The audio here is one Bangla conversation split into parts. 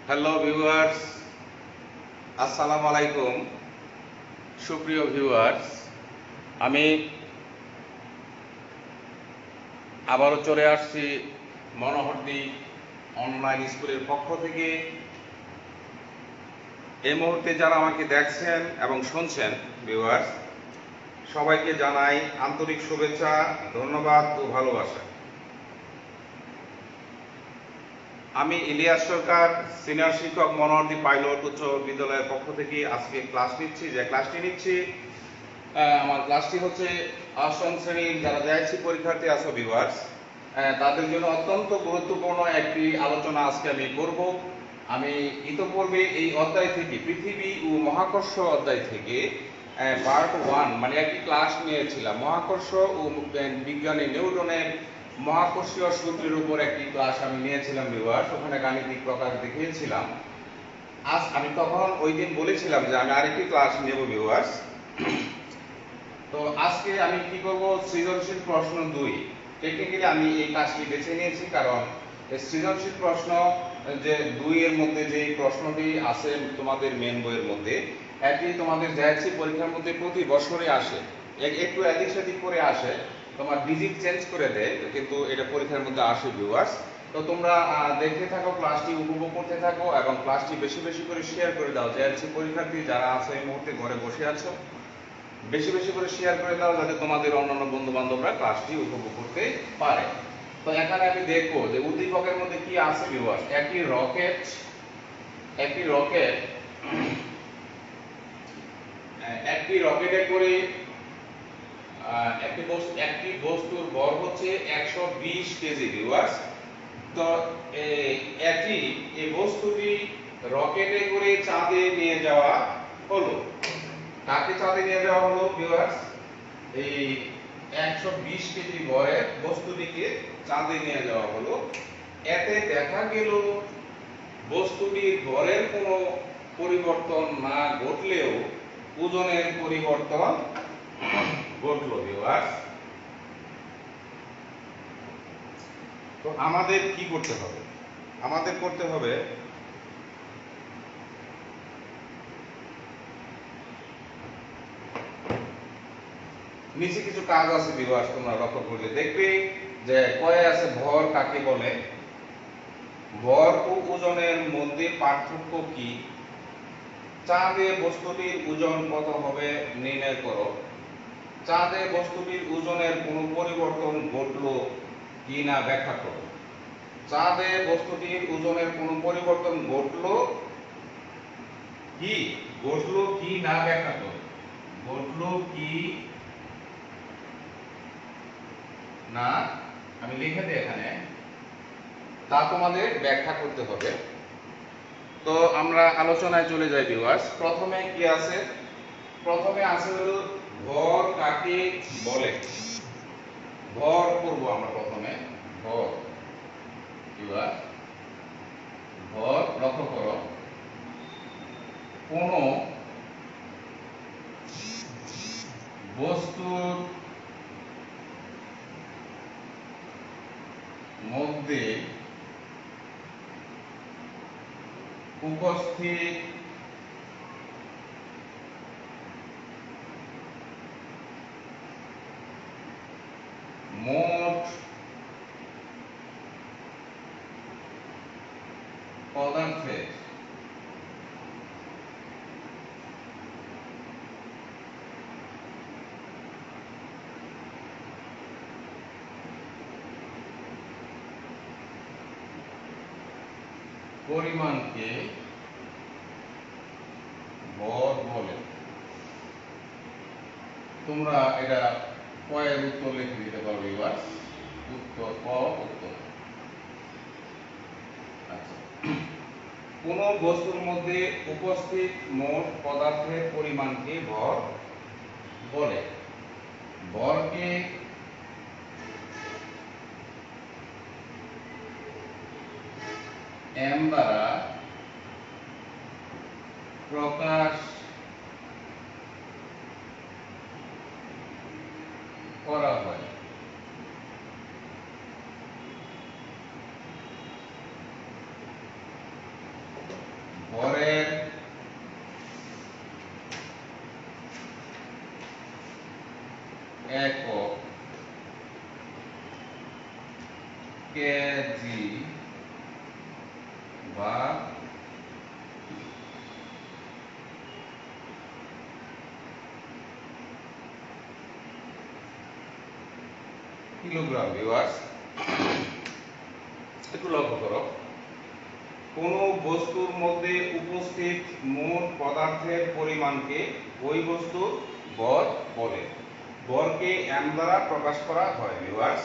হ্যালো ভিউয়ার্স, আসসালামু আলাইকুম। সুপ্রিয় ভিউয়ার্স, আমি আবারও চলে আসছি মনোহরদী অনলাইন স্কুলের পক্ষ থেকে। এই মুহূর্তে যারা আমাকে দেখছেন এবং শুনছেন ভিউয়ার্স, সবাইকে জানাই আন্তরিক শুভেচ্ছা, ধন্যবাদ ও ভালোবাসা। আমি ইলিয়াস সরকার, সিনিয়র শিক্ষক, মনোহরদী পাইলট উচ্চ বিদ্যালয়ের পক্ষ থেকে আজকে ক্লাসটি নিচ্ছি। আমার ক্লাসটি হচ্ছে অষ্টম শ্রেণীর যারা জেআইসি পরীক্ষার্থী আছে ভিউয়ার্স, তাদের জন্য অত্যন্ত গুরুত্বপূর্ণ একটি আলোচনা আজকে আমি করব। আমি ইতোপূর্বে এই অধ্যায় থেকে পৃথিবী ও মহাকর্ষ অধ্যায় থেকে পার্ট 1 মানে একটি ক্লাস নিয়েছিলাম। মহাকর্ষ ও বিজ্ঞানী নিউটনের মহাকর্ষীয় সূত্রের উপর একটি ক্লাস আমি নিয়েছিলাম ভিউয়ার্স, ওখানে গাণিতিক প্রকাশ দেখিয়েছিলাম। আজ আমি তখন ওই দিন বলেছিলাম যে আমি আরেকটি ক্লাস নেব ভিউয়ার্স। তো আজকে আমি কি করব, সৃজনশীল প্রশ্ন 2। টেকনিক্যালি আমি এই ক্লাসটি বেছে নিয়েছি কারণ এই সৃজনশীল প্রশ্ন যে 2 এর মধ্যে যে প্রশ্নটি আছে তোমাদের মেন বইয়ের মধ্যে, এটি তোমাদের জেআইসি পরীক্ষার মধ্যে প্রতি বছরে আসে। একটু এদিক সেদিক করে আসে, তোমার ডিজিট চেঞ্জ করে দেয়, কিন্তু এটা পরীক্ষার মধ্যে আসে ভিউয়ার্স। তো তোমরা দেখতে থাকো, ক্লাসটি উপভোগ করতে থাকো এবং ক্লাসটি বেশি বেশি করে শেয়ার করে দাও। জেআইসি পরীক্ষার্থী যারা আছে এই মুহূর্তে ঘরে বসে আছো, বেশি বেশি করে শেয়ার করে দাও যাতে তোমাদের অন্যান্য বন্ধু বান্ধবরা ক্লাসটি উপভোগ করতে পারে। তো এখানে আমি দেখবো যে উদ্দীপকের মধ্যে কি আছে ভিউয়ার্স। একটি রকেটে করে একটি বস্তুর ভর হচ্ছে 120 কেজি ভিউয়ার্স। তো এই বস্তুটি রকেটে করে চাঁদে নিয়ে যাওয়া হলো। কাকে চাঁদে নিয়ে যাওয়া হলো ভিউয়ার্স? এই 120 কেজি ভরের বস্তুটিকে চাঁদে নিয়ে যাওয়া হলো। এতে দেখা গেল বস্তুটির ভরের কোনো পরিবর্তন না ঘটলেও ওজনের পরিবর্তন ঘটলো ভিউয়ার্স। তো আমাদের কি করতে হবে? আমাদের করতে হবে নিচে কিছু কাজ আছে ভিউয়ার্স, তোমরা লক্ষ্য করলে দেখবে যে কয়ে আছে ভর কাকে বলে, ভর ও ওজনের মধ্যে পার্থক্য কি, চাঁদে বস্তুটির ওজন কত হবে নির্ণয় করো, চাঁদে বস্তুটির ওজনের কোনো পরিবর্তন ঘটলো কি না ব্যাখ্যা করো। চাঁদে বস্তুটির ওজনের কোনো পরিবর্তন ঘটলো কি না ব্যাখ্যা করো। ঘটলো কি না আমি লিখে দিই এখানে, তা তোমাদের ব্যাখ্যা করতে হবে। তো আমরা আলোচনায় চলে যাই ভিউয়ার্স। প্রথমে কি আছে? প্রথমে আছে হলো ভর কাকে বলে। ভর করব আমরা প্রথমে। ভর ভিউয়ার্স, ভর লক্ষ্য করো, কোন বস্তুর মধ্যে উপস্থিত মোট পদার্থের পরিমাণকে ভর বলে। তোমরা এটা কয়ের উত্তর লিখে দিতে পারো ভিউয়ার্স। উত্তর ক উত্তর। আচ্ছা, কোন বস্তুর মধ্যে উপস্থিত মোট পদার্থের পরিমাণকে ভর বলে। ভরকে m দ্বারা প্রকাশ করা হয়। একক, কেজি বা কিলোগ্রাম। ভিউয়ার্স একটু লক্ষ্য করো, কোন বস্তুর মধ্যে উপস্থিত মোট পদার্থের পরিমাণকে ওই বস্তুর ভর বলে। ভরকে এম দ্বারা প্রকাশ করা হয়। ভিউয়ার্স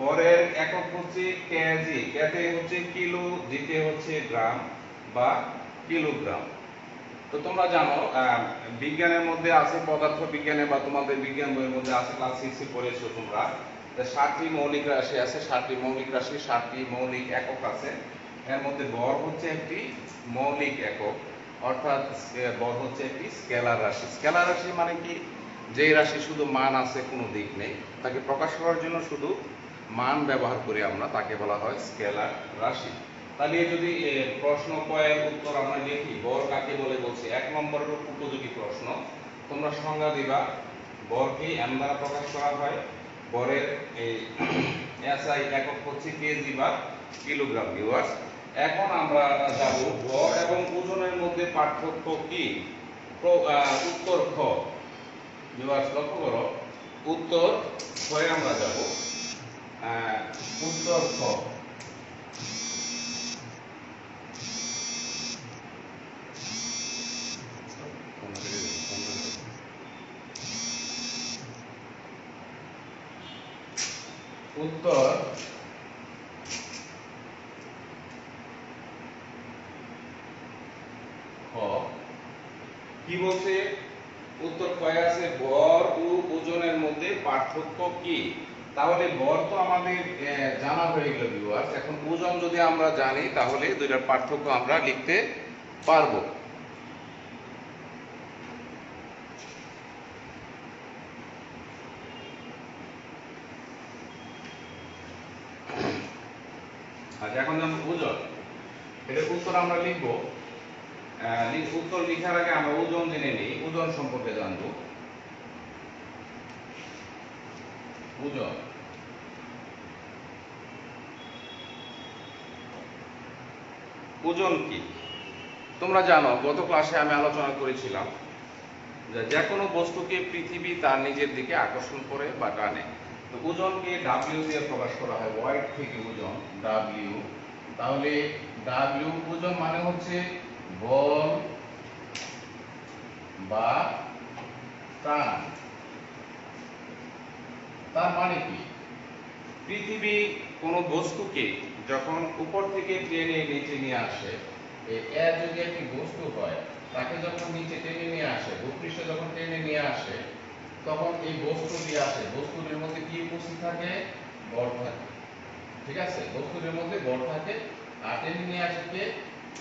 ভরের একক হচ্ছে কেজি, কেতে হচ্ছে কিলো, জিতে হচ্ছে গ্রাম বা কিলোগ্রাম। তো তোমরা জানো বিজ্ঞানের মধ্যে আছে, পদার্থ বিজ্ঞানে বা তোমাদের বিজ্ঞান বইয়ের মধ্যে আছে, ক্লাস 6 এ পড়েছো তোমরা, 7টি মৌলিক রাশি আছে, 7টি মৌলিক রাশি, 7টি মৌলিক একক আছে। এর মধ্যে ভর হচ্ছে একটি মৌলিক একক, অর্থাৎ ভর হচ্ছে একটি স্কেলার রাশি। স্কেলার রাশি মানে কি? যে রাশি শুধু মান আছে, কোনো দিক নেই, তাকে প্রকাশ করার জন্য শুধু মান ব্যবহার করি আমরা, তাকে বলা হয় স্কেলার রাশি। তাহলে যদি প্রশ্ন কয়ের উত্তর আমরা লিখি, ভর কাকে বলে বলছি, 1 নম্বরের উপযোগী প্রশ্ন। তোমরা সংজ্ঞা দিবা, ভরকে এম দ্বারা প্রকাশ করা হয়, ভরের এই এসআই একক হচ্ছে কেজি বা কিলোগ্রাম। ভিউয়ার্স এখন আমরা যাব ভর এবং ওজনের মধ্যে পার্থক্য কি। উত্তর খ। ভিউয়ার্স লক্ষ্য করো, উত্তর খয়ে আমরা যাব। উত্তর খ, উত্তর খ কি বলছে? উত্তর কয়ে আছে ভর ও ওজনের মধ্যে পার্থক্য কি। তাহলে ভর তো আমাদের জানা হয়ে গেল ভিউয়ার্স, এখন ওজন যদি আমরা জানি তাহলে দুইটার পার্থক্য আমরা লিখতে পারবো। আচ্ছা এখন যেমন ওজন, এটার উত্তর আমরা লিখবো। উত্তর লিখার আগে আমরা ওজন জেনে নিই, ওজন সম্পর্কে জানবো। ওজন, ওজন কি তোমরা জানো, গত ক্লাসে আমি আলোচনা করেছিলাম যে কোনো বস্তুকে পৃথিবী তার নিজের দিকে আকর্ষণ করে বা টানে। তো ওজনকে ডাব্লিউ দিয়ে প্রকাশ করা হয়, ওয়েট থেকে ওজন ডাব্লিউ। তাহলে ডাব্লিউ ওজন মানে হচ্ছে বল বা টান। তার মানে কি? পৃথিবী কোনো বস্তুকে যখন উপর থেকে টেনে নিচে নিয়ে আসে, এর যদি একটি বস্তু হয়, তাকে যখন নিচে টেনে নিয়ে আসে, ভূপৃষ্ঠে যখন টেনে নিয়ে আসে, তখন এই বস্তুটি আসে, বস্তুটির মধ্যে কি উপস্থিত থাকে? বল থাকে। ঠিক আছে, বস্তুটির মধ্যে বল থাকে, আর টেনে নিয়ে আসে কে?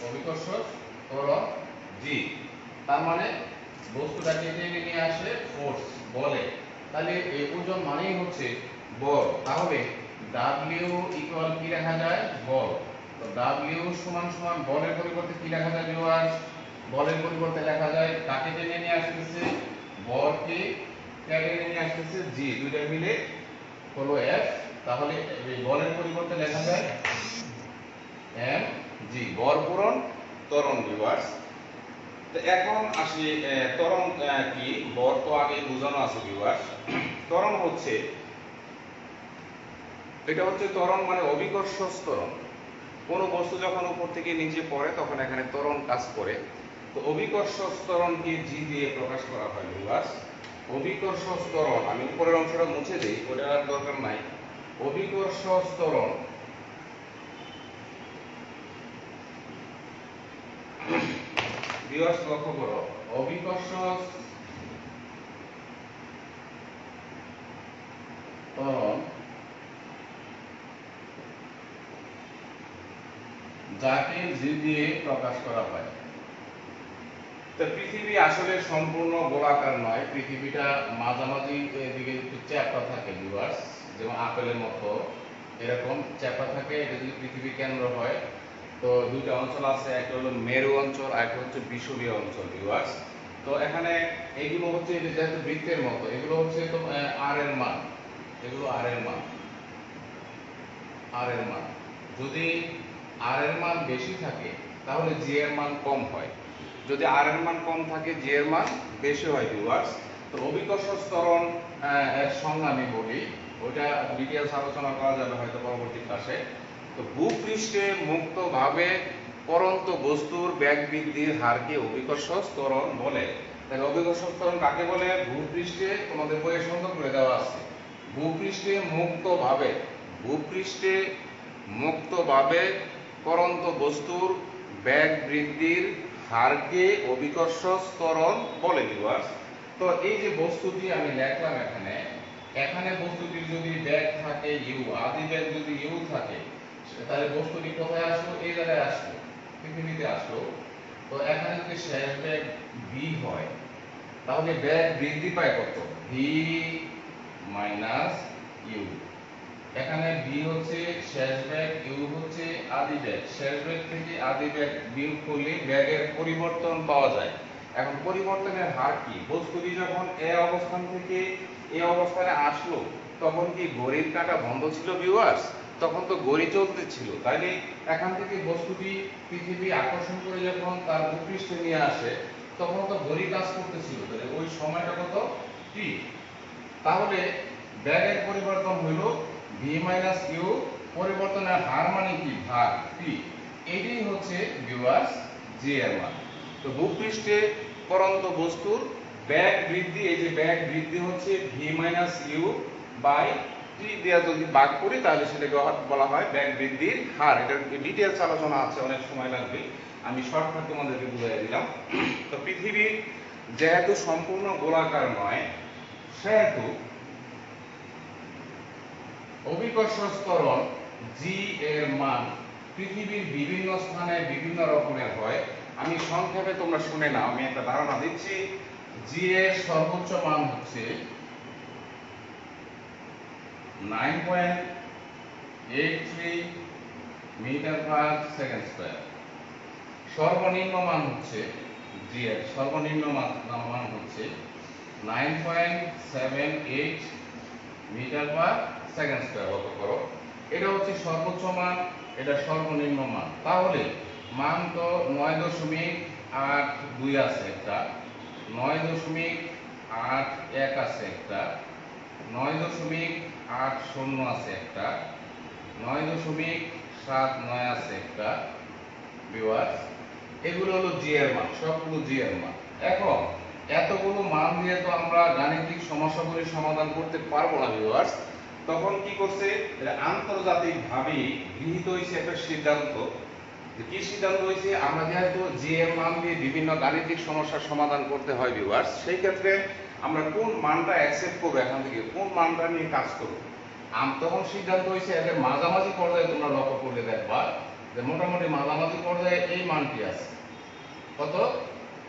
অভিকর্ষ ত্বরণ জি। তার মানে বস্তুটাকে টেনে নিয়ে আসে ফোর্স, বলে। তাহলে এই ওজন মানেই হচ্ছে বল। তাহলে W ইকুয়াল কি লেখা যায়? বল। তো W সমান সমান বলের পরিবর্তে কি লেখা যায় ভিউয়ার্স? বলের পরিবর্তে লেখা যায় কাকে টেনে নিয়ে আসতেছে? বলকে টেনে নিয়ে আসতেছে জি, দুইটা মিলে হলো F। তাহলে এই বলের পরিবর্তে লেখা যায় M জি, বল পূরণ ত্বরণ। ভিউয়ার্স তো এখন আসি ত্বরণ কি। বল তো আগে বোঝানো আছে ভিউয়ার্স। ত্বরণ হচ্ছে, এটা হচ্ছে ত্বরণ মানে অভিকর্ষ ত্বরণ। কোনো বস্তু যখন উপর থেকে নিচে পড়ে তখন এখানে ত্বরণ কাজ করে। তো অভিকর্ষ ত্বরণকে জি দিয়ে প্রকাশ করা হয় ভিউয়ার্স। অভিকর্ষ ত্বরণ, আমি উপরের অংশটা মুছে দিই, ওটা আর দরকার নাই। অভিকর্ষ ত্বরণ ভিউয়ার্স লক্ষ্য করো, অভিকর্ষ ত্বরণ যাকে জি দিয়ে প্রকাশ করা হয়। তো পৃথিবী আসলে সম্পূর্ণ গোলাকার নয়, পৃথিবীটা মাঝামাঝি দিকে একটু চ্যাপ্টা থাকে ভিউয়ার্স, যেমন আপেলের মতো এরকম চ্যাপ্টা থাকে। এটা যদি পৃথিবীর কেন্দ্র হয়, তো দুইটা অঞ্চল আছে, একটা হলো মেরু অঞ্চল আর একটা হচ্ছে বিষুবীয় অঞ্চল ভিউয়ার্স। তো এখানে এগুলো হচ্ছে যেহেতু বৃত্তের মতো, এগুলো হচ্ছে তো আর এর মান, এগুলো আর এর মান, আর এর মান যদি আর এর মান বেশি থাকে তাহলে জি এর মান কম হয়, যদি আর এর মান কম থাকে জি এর মান বেশি হয় ভিউয়ার্স। তো অভিকর্ষ ত্বরণ এর সংজ্ঞা আমি বলি, ওইটা ডিটেইলস আলোচনা করা যাবে হয়তো পরবর্তী ক্লাসে। তো ভূপৃষ্ঠে মুক্তভাবে পরন্ত বস্তুর বেগ বৃদ্ধির হারকে অভিকর্ষ ত্বরণ বলে। তাহলে অভিকর্ষ ত্বরণ কাকে বলে? ভূপৃষ্ঠে তোমাদের বইয়ে সুন্দর করে দেওয়া আছে, ভূপৃষ্ঠে মুক্তভাবে, ভূপৃষ্ঠে মুক্তভাবে পরন্ত বস্তুর বেগ বৃদ্ধির হারকে অভিকর্ষ ত্বরণ বলে ভিউয়ার্স। তো এই যে বস্তুটি আমি লিখলাম এখানে, এখানে বস্তুটির যদি বেগ থাকে ইউ, আদি বেগ যদি ইউ থাকে, তাহলে বস্তুটি কোথায় আসলো? এই জায়গায় আসলো, পৃথিবীতে আসলো। তো এখানে যদি শেষ বেগ ভি হয় তাহলে বেগ বৃদ্ধি পায় কত? V minus U. এখানে ভি হচ্ছে শেষ বেগ, ইউ হচ্ছে আদি বেগ। শেষ বেগ থেকে আদি বেগ বিয়োগ করলে বেগের পরিবর্তন পাওয়া যায়। এখন পরিবর্তনের হার কি? বস্তুটি যখন এ অবস্থান থেকে এ অবস্থানে আসলো তখন কি ঘড়ির কাঁটা বন্ধ ছিল ভিউয়ার্স? তখন তো ঘড়ি চলতেছিল, তাইলে এখান থেকে বস্তুটি পৃথিবী আকর্ষণ করে যখন তার ভূপৃষ্ঠে নিয়ে আসে তখন তো ঘড়ি কাজ করতেছিল, তাহলে ওই সময়টা কত? টি। তাহলে বেগের পরিবর্তন হইল ভি মাইনাস ইউ, পরিবর্তনের হার মানে কি? ভাগ টি। এটাই হচ্ছে ভিউয়ার্স জি এর মান। তো ভূপৃষ্ঠে পরন্ত বস্তুর বেগ বৃদ্ধি, এই যে বেগ বৃদ্ধি হচ্ছে V minus you by T দিয়ে যদি ভাগ করি তাহলে সেটাকে বলা হয় বেগ বৃদ্ধির হার। এটার ডিটেইলস আলোচনা আছে, অনেক সময় লাগবে, আমি শর্টকাট তোমাদেরকে বুঝিয়ে দিলাম। তো পৃথিবী যেহেতু সম্পূর্ণ গোলাকার নয় সেহেতু অভিকর্ষ ত্বরণ জি এর মান পৃথিবীর বিভিন্ন স্থানে বিভিন্ন রকমের হয়। আমি সংক্ষেপে তোমরা শুনে নাও, আমি একটা ধারণা দিচ্ছি। জি এর সর্বোচ্চ মান হচ্ছে 9.83 মিটার পার সেকেন্ড স্কয়ার। সর্বনিম্ন মান হচ্ছে জি এর সর্বনিম্ন মান হচ্ছে 9.78 মিটার পার সেকেন্ড স্কয়ার। লক্ষ্য করো, এটা হচ্ছে সর্বোচ্চ মান, এটা সর্বনিম্ন মান। তাহলে মান তো 9.82 আছে একটা, 9.81 আছে একটা, 9.80 আছে একটা, 9.79 আছে একটা ভিউয়ার্স। এগুলো হলো জি এর মান, সবগুলো জি এর মান। এখন এতগুলো মান দিয়ে তো আমরা গাণিতিক সমস্যাগুলি সমাধান করতে পারবো না ভিউয়ার্স। তখন কি করছে? আন্তর্জাতিক ভাবে গৃহীত হয়েছে একটা সিদ্ধান্ত। কি সিদ্ধান্ত হয়েছে? আমরা যেহেতু জি এর মান দিয়ে বিভিন্ন গাণিতিক সমস্যার সমাধান করতে হয় ভিউয়ার্স, সেই ক্ষেত্রে আমরা কোন মানটা অ্যাকসেপ্ট করবো, এখান থেকে কোন মানটা নিয়ে কাজ করবো, তখন সিদ্ধান্ত হয়েছে এদের মাঝামাঝি পর্যায়ে তোমরা লক্ষ্য করলে দেখবা যে মোটামুটি মাঝামাঝি পর্যায়ে এই মানটি আছে। কত?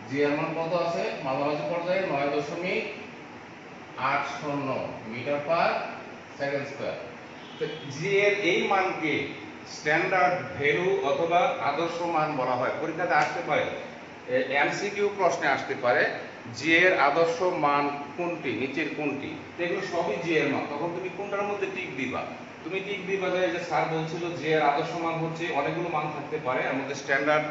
জি এর মান কত আছে মাঝামাঝি পর্যায়ে? 9.80 মিটার পার সেকেন্ড স্কয়ার। তো জি এর এই মানকে স্ট্যান্ডার্ড ভ্যালু অথবা আদর্শ মান বলা হয়। পরীক্ষাতে আসতে পারে, এমসিকিউ প্রশ্নে আসতে পারে জি এর আদর্শ মান কোনটি, নিচের কোনটি। এগুলো সবই জি এর মান, তখন তুমি কোনটার মধ্যে টিক দিবা? তুমি টিক দিবা যে স্যার বলছিল জি এর আদর্শ মান হচ্ছে, অনেকগুলো মান থাকতে পারে, এর মধ্যে স্ট্যান্ডার্ড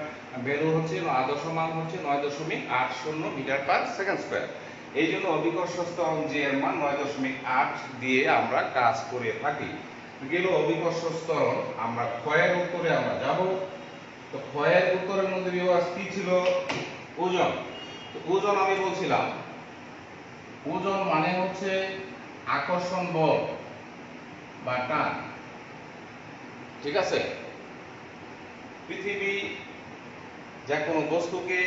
ভ্যালু হচ্ছে, আদর্শ মান হচ্ছে 9.80 মিটার পার সেকেন্ড স্কয়ার। এই জন্য অভিকর্ষ ত্বরণ জি এর মান 9.8 দিয়ে আমরা কাজ করে থাকি। গেল অভিকর্ষ ত্বরণ। আমরা ক্ষয়ের উত্তরে আমরা যাব। তো ক্ষয়ের উত্তরের মধ্যে ভিউয়ার্স কি ছিল? ওজন। তো ওজন আমি বলছিলাম, ওজন মানে হচ্ছে আকর্ষণ বল বা টান, ঠিক আছে? পৃথিবী যে কোনো বস্তুকে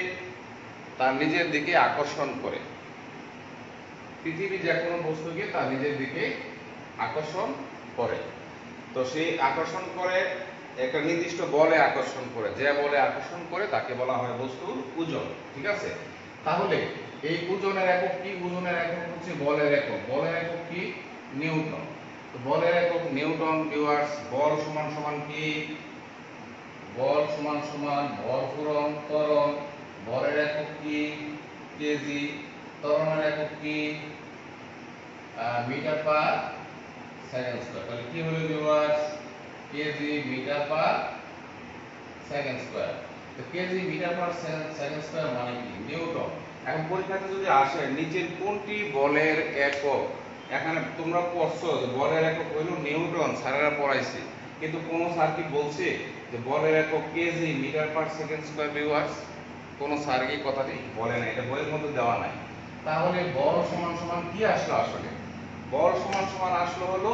তার নিজের দিকে আকর্ষণ করে, পৃথিবী যে কোনো বস্তুকে তার নিজের দিকে আকর্ষণ করে। তো সেই আকর্ষণ করে একটা নির্দিষ্ট বলে আকর্ষণ করে, যে বলে আকর্ষণ করে তাকে বলা হয় বস্তুর ওজন, ঠিক আছে? তাহলে এই ওজনের একক কি? ওজনের একক হচ্ছে বলের একক। বলের একক কি? নিউটন। তো বলের একক নিউটন ভিউয়ার্স। বল সমান সমান কি? বল সমান সমান ভর পূরণ ত্বরণ। বলের একক কি? কেজি, ত্বরণের একক কি মিটার পার সেকেন্ড স্কয়ার। তাহলে কি হলো viewers, kg metre per second square. তো kg metre per second square মানে কি নিউটন। এখন পরীক্ষাতে যদি আসে নিচের কোনটি বলের একক, এখানে তোমরা পড়ছো যে বলের একক হইল নিউটন, স্যারেরা পড়াইছে, কিন্তু কোন স্যার কি বলছে যে বলের একক KG metre per second square viewers? কোন স্যার কি কথাটি বলে না, এটা বইয়ের মধ্যে দেওয়া নাই। তাহলে বল সমান সমান কি আসলো আসলে? বল সমান সমান আসলো হলো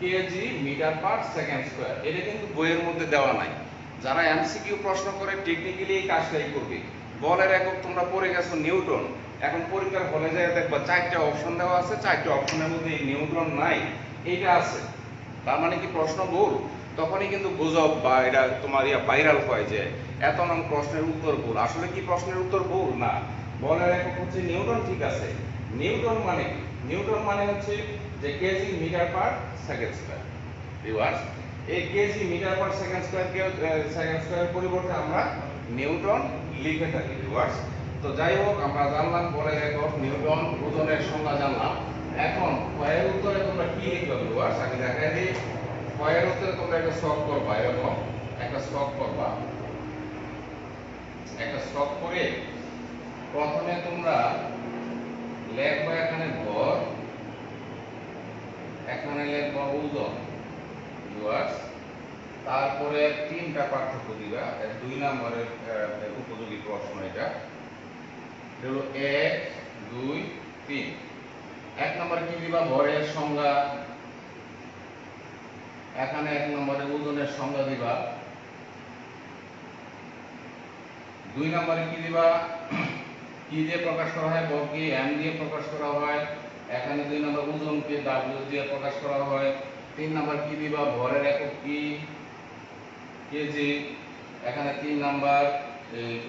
KG metre per second square. এটা কিন্তু বইয়ের মধ্যে দেওয়া নাই। যারা এমসিকিউ প্রশ্ন করে টেকনিক্যালি এই কাজটাই করবে। বলের একক তোমরা পড়ে গেছো নিউটন, এখন পরীক্ষার হলে যায় দেখবা চারটা অপশন দেওয়া আছে, চারটা অপশনের মধ্যে এই নিউটন নাই, এইটা আছে। তার মানে কি প্রশ্ন ভুল? তখনই কিন্তু গুজব বা এটা তোমার ভাইরাল হয় যে এত নং প্রশ্নের উত্তর ভুল। আসলে কি প্রশ্নের উত্তর ভুল না, বলের একক হচ্ছে নিউটন, ঠিক আছে। নিউটন মানে কি? নিউটন মানে হচ্ছে যে kg metre per second square. Viewers, এই kg metre per second square কে সেকেন্ড স্কয়ারের পরিবর্তে আমরা নিউটন লিখে থাকি ভিউয়ার্স। তো যাই হোক, আমরা জানলাম বলের একক নিউটন, ওজনের সংজ্ঞা জানলাম। এখন ক্ষয়ের উত্তরে তোমরা কি লিখবে ভিউয়ার্স? আমি দেখাই দিই। ক্ষয়ের উত্তরে তোমরা একটা শক করবা, এরকম একটা শক করবা। একটা শক করে প্রথমে তোমরা লিখবা এখানে ভর, এখানে লিখবা ওজন ভিউয়ার্স। তারপরে তিনটা পার্থক্য দিবা, 2 নম্বরের উপযোগী প্রশ্ন এটা হলো 1 2 3। 1 নম্বরে কি দিবা? ভরের সংজ্ঞা। এখানে 1 নম্বরে ওজনের সংজ্ঞা দিবা। 2 নম্বরে কি দিবা? কি দিয়ে প্রকাশ করা হয়? ভরকে এম দিয়ে প্রকাশ করা হয়। এখানে 2 নম্বর ওজনকে ডব্লিউ দিয়ে প্রকাশ করা হয়। 3 নম্বর কি দিবা? ভরের একক কি কেজি। এখানে 3 নাম্বার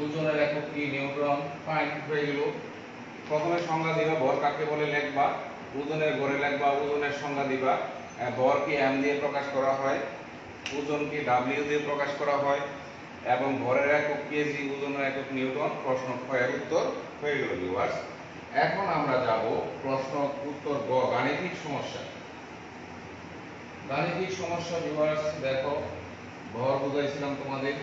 ওজনের একক কি নিউটন। ফাইন, হয়ে গেল। প্রথমে সংজ্ঞা দিবা, ভর কাকে বলে লিখবা, ওজনের ঘরে লিখবা, ওজনের সংজ্ঞা দিবা। ভরকে এম দিয়ে প্রকাশ করা হয়, ওজনকে ডব্লিউ দিয়ে প্রকাশ করা হয়, এবং ভরের একক কেজি, ওজনের একক নিউটন। প্রশ্ন ক্ষয়ের উত্তর হয়ে গেল ভিউয়ার্স। এখন আমরা যাব প্রশ্ন উত্তর গ, গাণিতিক সমস্যা। গাণিতিক সমস্যা ভিউয়ার্স, দেখো ভর বুঝাইছিলাম তোমাদের।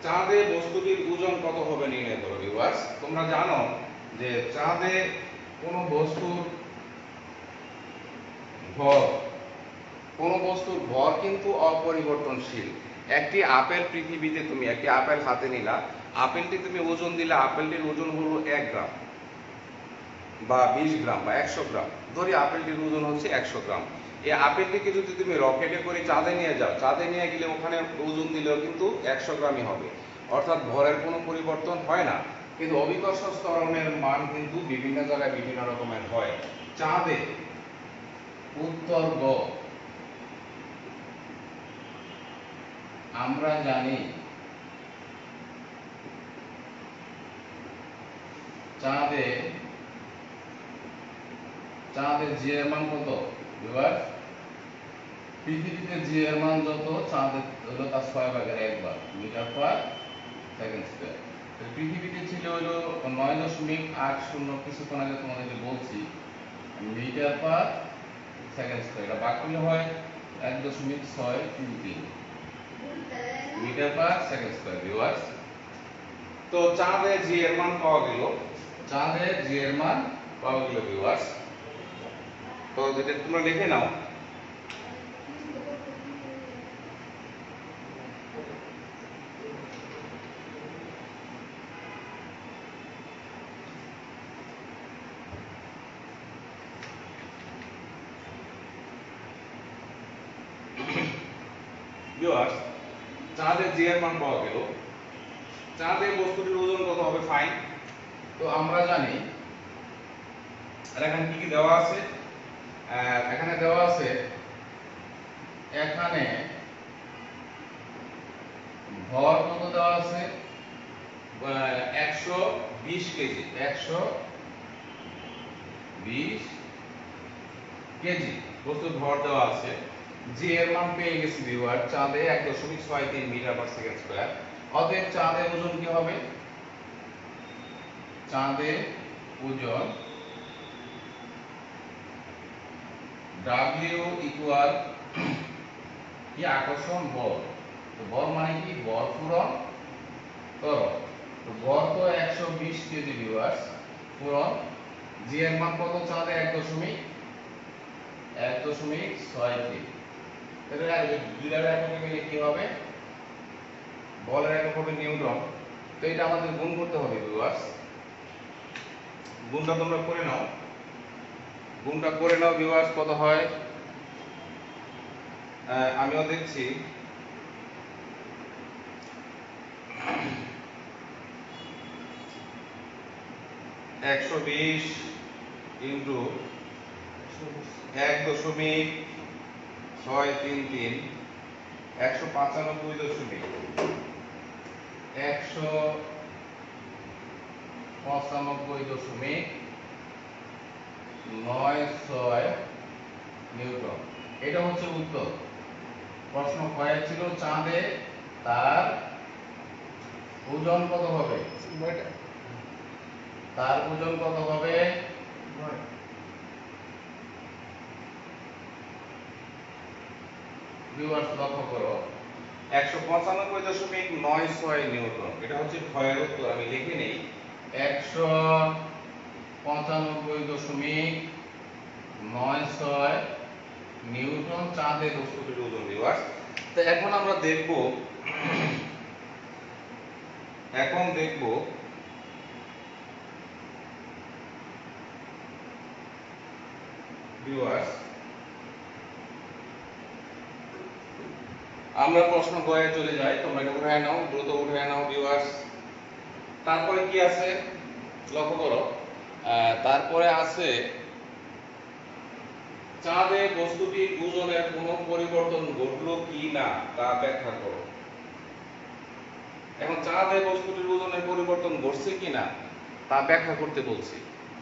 চাঁদে বস্তুটির ওজন কত হবে নির্ণয় করো ভিউয়ার্স। তোমরা জানো যে চাঁদে কোন বস্তুর ভর, কোন বস্তুর ভর কিন্তু অপরিবর্তনশীল। একটি আপেল পৃথিবীতে, তুমি একটি আপেল হাতে নিলা, আপেলটি তুমি ওজন দিলে, আপেলটির ওজন হলো 1 গ্রাম বা 20 গ্রাম বা 100 গ্রাম। ধরি আপেলটির ওজন হচ্ছে 100 গ্রাম। এই আপেলটিকে যদি তুমি রকেটে করে চাঁদে নিয়ে যাও, চাঁদে নিয়ে গেলে ওখানে ওজন দিলেও কিন্তু 100 গ্রামই হবে। অর্থাৎ ভরের কোনো পরিবর্তন হয় না। কিন্তু অভিকর্ষ ত্বরণের মান কিন্তু বিভিন্ন জায়গায় বিভিন্ন রকমের হয়। চাঁদে উত্তর গ, আমরা জানি চাঁদে জি এর মান কত ভিউয়ার্স? পৃথিবীতে জি এর মান যত, চাঁদে হলো তার 6/1 বার, মিটার পার সেকেন্ড স্কয়ার। তো পৃথিবীতে ছিল হলো 9.80, কিছুক্ষণ আগে তোমাদেরকে বলছি, মিটার পার সেকেন্ড স্কয়ার। এটা ভাগ করলে হয় 1.633 metre per second square viewers. তো চাঁদে জি এর মান পাওয়া গেল, চাঁদে জি এর মান পাওয়া গেল ভিউয়ার্স। তো যেটা তোমরা লিখে নাও। ভিউয়ার্স, চাঁদে জি এর মান পাওয়া গেল। চাঁদে বস্তুটির ওজন কত হবে? ফাইন। তো আমরা জানি, আর এখানে কি কি দেওয়া আছে? এখানে দেওয়া আছে, এখানে ভর কত দেওয়া আছে? 120 কেজি, 120 কেজি বস্তুর ভর দেওয়া আছে। জি এর মান পেয়ে গেছি ভিউয়ার, চাঁদে 1.63 মিটার পার সেকেন্ড স্কয়ার। অতএব চাঁদের ওজন কি হবে? চাঁদের ওজন W ইকুয়াল কি আকর্ষণ বল। তো বল মানে কি? বল পূরণ ত্বরণ। তো বল তো 120 কেজি ভিউয়ার্স, পূরণ জি এর মান কত? চাঁদে 1.63। এটা দুইটার এককে মিলে কি হবে? বলের একক হবে নিউটন। তো এটা আমাদের গুণ করতে হবে ভিউয়ার্স। গুণটা তোমরা করে নাও, ভিউয়ার্স। কত হয় আমিও দেখছি। 120 ইন্টু 1.633 195.96 নিউটন। এটা হচ্ছে উত্তর। প্রশ্ন কয়ে ছিল চাঁদে তার ওজন কত হবে? তার ওজন কত হবে? ভিউয়ার্স লক্ষ্য করো, 195.96 নিউটন। এটা হচ্ছে ক্ষয়ের উত্তর। আমি লিখে নেই 195.96 নিউটন চাঁদের বস্তুটির ওজন ভিউয়ার্স। তো এখন আমরা দেখব ভিউয়ার্স, আমরা প্রশ্ন গয়ে চলে যাই। তোমরা এটা উঠায় নাও, দ্রুত উঠায় নাও ভিউয়ার্স। তারপরে কি আছে লক্ষ্য করো, তারপরে আছে চাঁদে বস্তুটির ওজনের কোনো পরিবর্তন ঘটলো কি না তা ব্যাখ্যা করো। এখন চাঁদে বস্তুটির ওজনের পরিবর্তন ঘটছে কিনা তা ব্যাখ্যা করতে বলছি।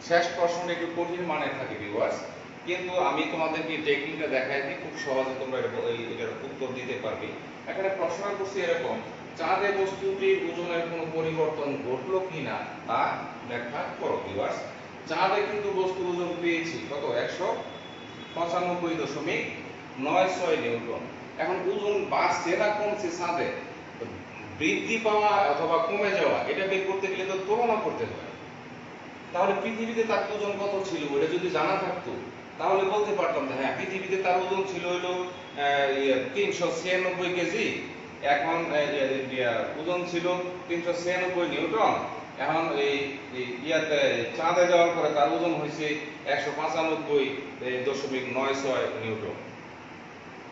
শেষ প্রশ্নটা একটু কঠিন মানে থাকে ভিউয়ার্স, কিন্তু আমি তোমাদেরকে টেকনিকটা দেখাই দিই, খুব সহজে তোমরা এটার উত্তর দিতে পারবে। এখানে প্রশ্নটা করছি এরকম, চাঁদে বস্তুটির ওজনের কোনো পরিবর্তন ঘটলো কিনা তা ব্যাখ্যা করো ভিউয়ার্স। চাঁদে কিন্তু বস্তুর ওজন পেয়েছি কত? 195.96 নিউটন। এখন ওজন বাড়ছে না কমছে চাঁদে? বৃদ্ধি পাওয়া অথবা কমে যাওয়া এটা বের করতে গেলে তো তুলনা করতে হয়। তাহলে পৃথিবীতে তার ওজন কত ছিল এটা যদি জানা থাকতো তাহলে বলতে পারতাম যে হ্যাঁ পৃথিবীতে তার ওজন ছিল হলো 396 কেজি, এখন ওজন ছিল 396 নিউটন। এখন এই ইয়াতে চাঁদে যাওয়ার পরে তার ওজন হয়েছে 195.96 নিউটন।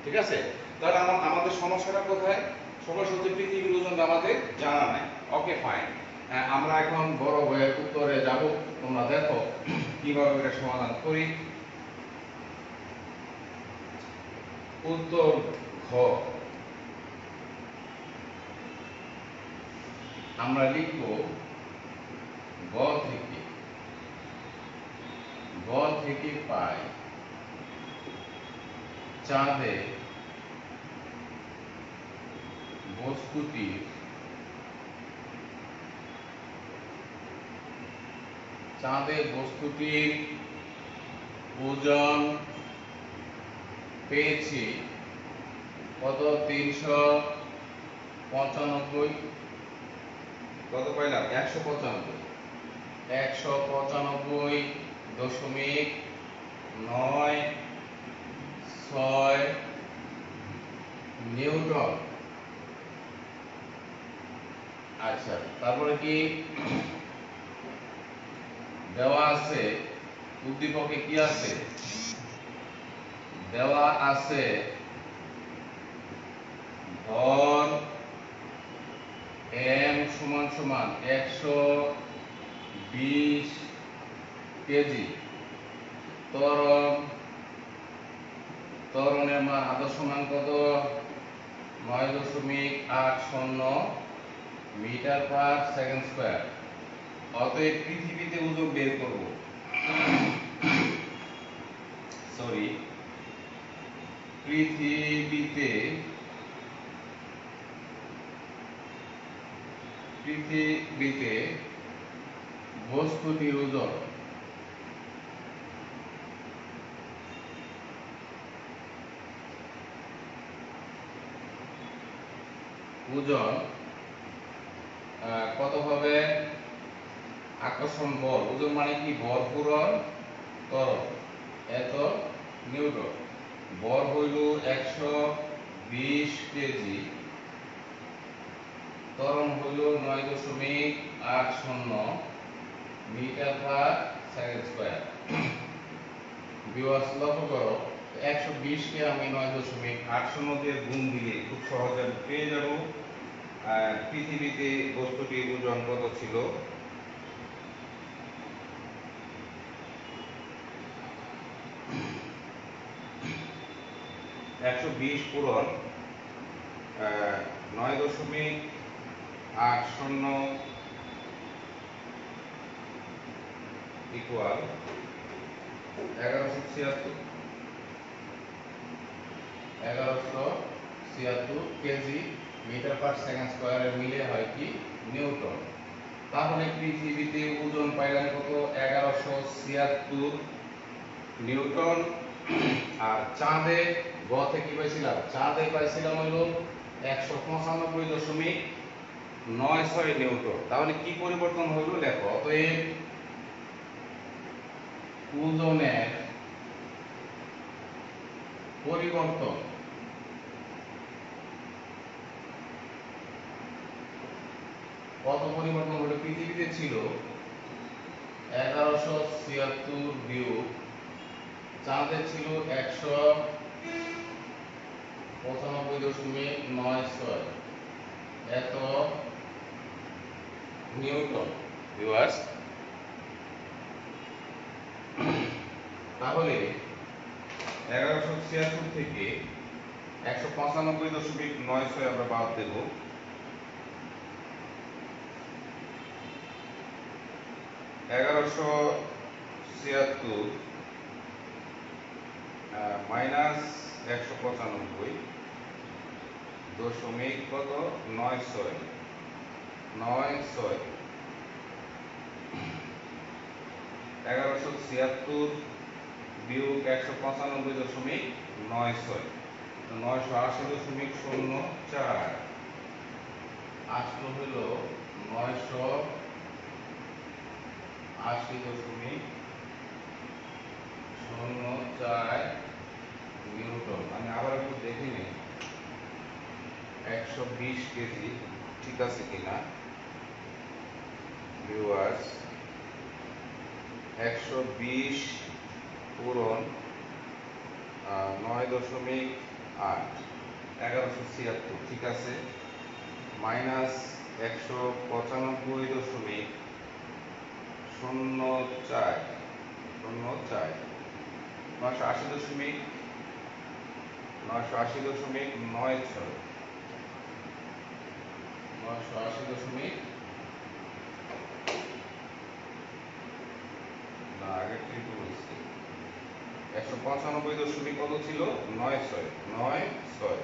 ঠিক আছে? তাহলে আমাদের সমস্যাটা কোথায়? সমস্যা হচ্ছে পৃথিবীর ওজনটা আমাদের জানা নাই। ওকে ফাইন, আমরা এখন বড় হয়ে উত্তরে যাব। তোমরা দেখো কিভাবে এটা সমাধান করি। উত্তর ঘ, আমরা লিখব গ থেকে পাই চাঁদে বস্তুটির ওজন পেয়েছি কত? 395, কত পাইলাম? 195.96 নিউটন। আচ্ছা, তারপরে কি দেওয়া আছে? উদ্দীপকে কি আছে? দেওয়া আছে ভর m সমান সমান 120 কেজি, ত্বরণের মান আদর্শ মান কত? 9.80 মিটার পার সেকেন্ড স্কয়ার। অতএব পৃথিবীতে ওজন বের করব। পৃথিবীতে পৃথিবীতে বস্তুটির ওজন কত হবে? আকর্ষণ বল, ওজন মানে কি? ভর পূরণ ত্বরণ, এত নিউটন। ভর হইল 120 কেজি, ত্বরণ হইল 9.80 metre per second square. Viewers লক্ষ্য করো, 120 কে আমি 9.80 দিয়ে গুণ দিলে খুব সহজে পেয়ে যাব পৃথিবীতে বস্তুটির ওজন কত ছিল। 120 পূরণ 9.80 equal 1176 kg metre per second স্কয়ারের মিলে হয় কি? নিউটন। তাহলে পৃথিবীতে ওজন পাইলাম কত? 1176 নিউটন। আর চাঁদে গতে কি পাইছিলাম? চাঁদে পাইছিলাম হলো 195.96 নিউটন। তাহলে কি পরিবর্তন হইল লেখো। অতএব ওজনের পরিবর্তন কত পরিবর্তন হলো? পৃথিবীতে ছিল 1176 বিয়োগ চাঁদে ছিল 195.96 এত নিউটন। ভিউয়ার্স, তাহলে 1176 থেকে 195.96 আমরা বাদ দেব। 1176 মাইনাস 195 দশমিক কত? 96 1176 বিয়োগ 195.96 980.04 আসলো হইল 980.04 নিউটন। আমি আবার একটু দেখে নিই 120 কেজি ঠিক আছে কিনা। ভিউয়ার্স, 120 পূরণ 9.8 1176 ঠিক আছে, মাইনাস 195.04 980.96 না, আগের ঠিক বলছি। 195 কত ছিল? 96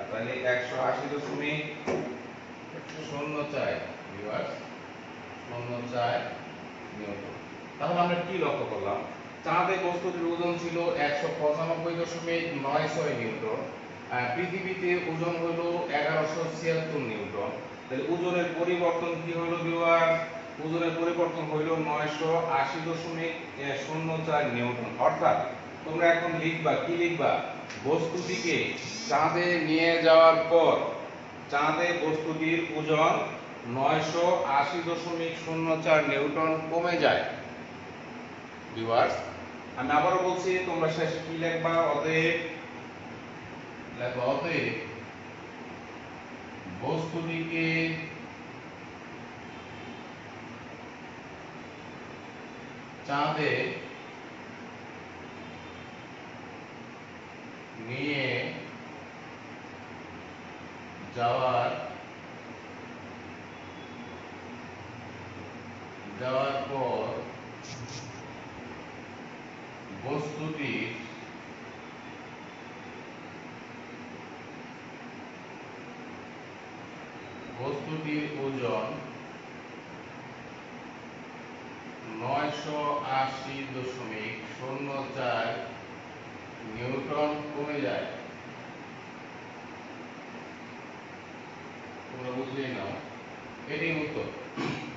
তাহলে 180.04 ভিউয়ার্স 04 নিউটন। তাহলে আমরা কি লক্ষ্য করলাম? চাঁদে বস্তুটির ওজন ছিল 195.96 নিউটন, পৃথিবীতে ওজন হইল 1176 নিউটন। তাহলে ওজনের পরিবর্তন কি হইল ভিউয়ার্স? ওজনের পরিবর্তন হইল 980.04 নিউটন। অর্থাৎ তোমরা এখন লিখবা, কি লিখবা? বস্তুটিকে চাঁদে নিয়ে যাওয়ার পর চাঁদে বস্তুটির ওজন 980.04 নিউটন কমে যায়। ভিউয়ার্স, আমি আবারও বলছি, তোমরা শেষে কি লিখবা? অতএব বস্তুটিকে চাঁদে নিয়ে যাওয়ার পর বস্তুটির বস্তুটির ওজন 980.04 নিউটন কমে যায়। তোমরা বুঝলেই নাও, এটি উত্তর।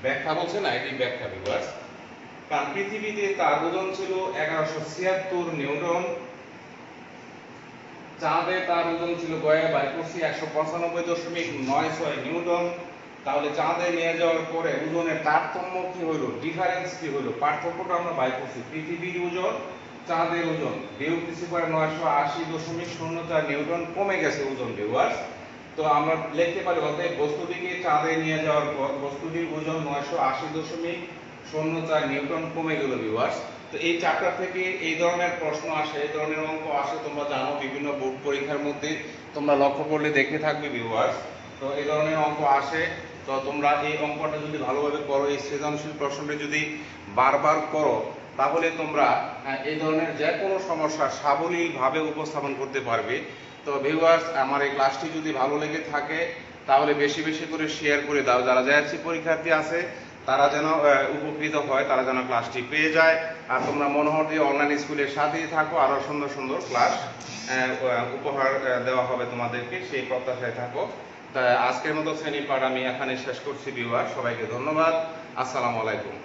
ব্যাখ্যা বলছে না, এটি ব্যাখ্যা ভিউয়ার্স। কারণ পৃথিবীতে তার ওজন ছিল 1176 নিউটন, চাঁদে তার ওজন ছিল গয়া বাই করছি 195.96 নিউটন। তাহলে চাঁদে নিয়ে যাওয়ার পরে ওজনের তারতম্য কি হলো, ডিফারেন্স কি হলো, পার্থক্যটা আমরা বাই করছি। পৃথিবীর ওজন, চাঁদের ওজন বিয়োগ কিছু করে 980.04 নিউটন কমে গেছে ওজন ভিউয়ার্স। তো আমরা লিখতে পারি অতএব বস্তুটিকে চাঁদে নিয়ে যাওয়ার পর বস্তুটির ওজন 980.04 নিউটন কমে গেল ভিউয়ার্স। তো এই চ্যাপ্টার থেকে এই ধরনের প্রশ্ন আসে, এই ধরনের অঙ্ক আসে, তোমরা জানো বিভিন্ন বোর্ড পরীক্ষার মধ্যে তোমরা লক্ষ্য করলে দেখে থাকবে ভিউয়ার্স। তো এই ধরনের অঙ্ক আসে। তো তোমরা এই অঙ্কটা যদি ভালোভাবে করো, এই সৃজনশীল প্রশ্নটা যদি বারবার করো, তাহলে তোমরা এই ধরনের যে কোনো সমস্যা সাবলীলভাবে উপস্থাপন করতে পারবে। তো ভিউয়ার্স, আমার এই ক্লাসটি যদি ভালো লেগে থাকে তাহলে বেশি বেশি করে শেয়ার করে দাও। যারা জেআরসি পরীক্ষার্থী আছে তারা যেন উপকৃত হয়, তারা যেন ক্লাসটি পেয়ে যায়। আর তোমরা মনোহর দিয়ে অনলাইন স্কুলের সাথেই থাকো, আরো সুন্দর সুন্দর ক্লাস উপহার দেওয়া হবে তোমাদেরকে, সেই প্রত্যাশায় থাকো। তা আজকের মতো শ্রেণীর পাঠ আমি এখানে শেষ করছি ভিউয়ার। সবাইকে ধন্যবাদ। আসসালামু আলাইকুম।